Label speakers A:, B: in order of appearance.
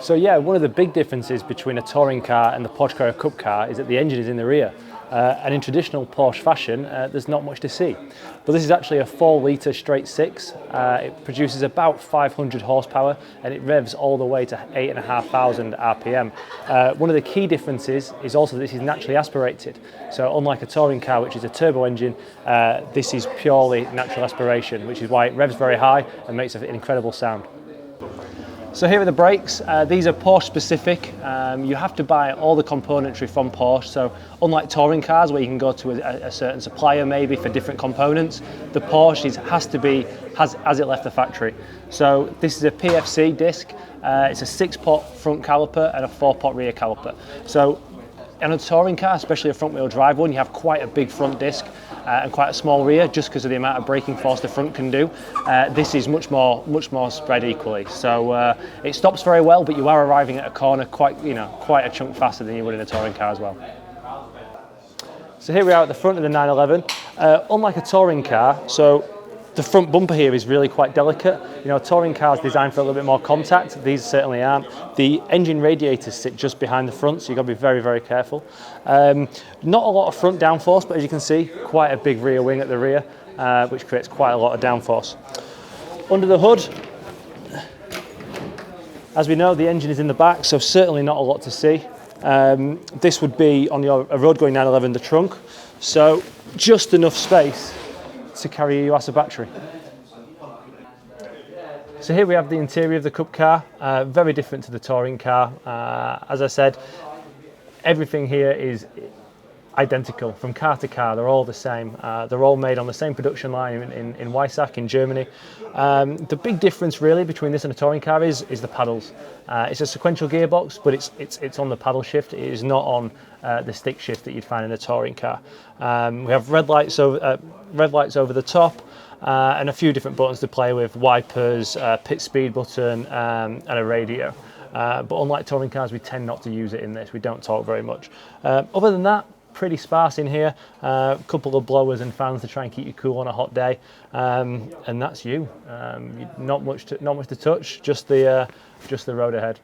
A: So yeah, one of the big differences between a touring car and the Porsche Carrera Cup car is that the engine is in the rear. And in traditional Porsche fashion, there's not much to see. But this is actually a 4-litre straight six. It produces about 500 horsepower and it revs all the way to 8,500 RPM. One of the key differences is also that this is naturally aspirated. So unlike a touring car, which is a turbo engine, this is purely natural aspiration, which is why it revs very high and makes an incredible sound. So here are the brakes. These are Porsche specific. You have to buy all the componentry from Porsche. So unlike touring cars where you can go to a certain supplier maybe for different components, the Porsche has to be as it left the factory. So this is a PFC disc. It's a 6-pot front caliper and a 4-pot rear caliper. So in a touring car, especially a front wheel drive one, you have quite a big front disc and quite a small rear just because of the amount of braking force the front can do. This is much more spread equally. So it stops very well, but you are arriving at a corner quite a chunk faster than you would in a touring car as well. So here we are at the front of the 911. Unlike a touring car, so the front bumper here is really quite delicate. You know, a touring car is designed for a little bit more contact. These certainly aren't. The engine radiators sit just behind the front, so you've got to be very, very careful. Not a lot of front downforce, but as you can see, quite a big rear wing at the rear, which creates quite a lot of downforce. Under the hood, as we know, the engine is in the back, so certainly not a lot to see. This would be on a road-going 911, the trunk, so just enough space to carry a UASA battery. So here we have the interior of the Cup car, very different to the touring car. As I said, everything here is identical from car to car. They're all the same. They're all made on the same production line in Weissach in Germany. The big difference really between this and a touring car is the paddles. It's a sequential gearbox, but it's on the paddle shift. It is not on the stick shift that you'd find in a touring car. We have red lights over the top and a few different buttons to play with: wipers, pit speed button, and a radio. But unlike touring cars, we tend not to use it in this. We don't talk very much. Other than that, pretty sparse in here. A couple of blowers and fans to try and keep you cool on a hot day, and that's you. Not much to touch. Just the road ahead.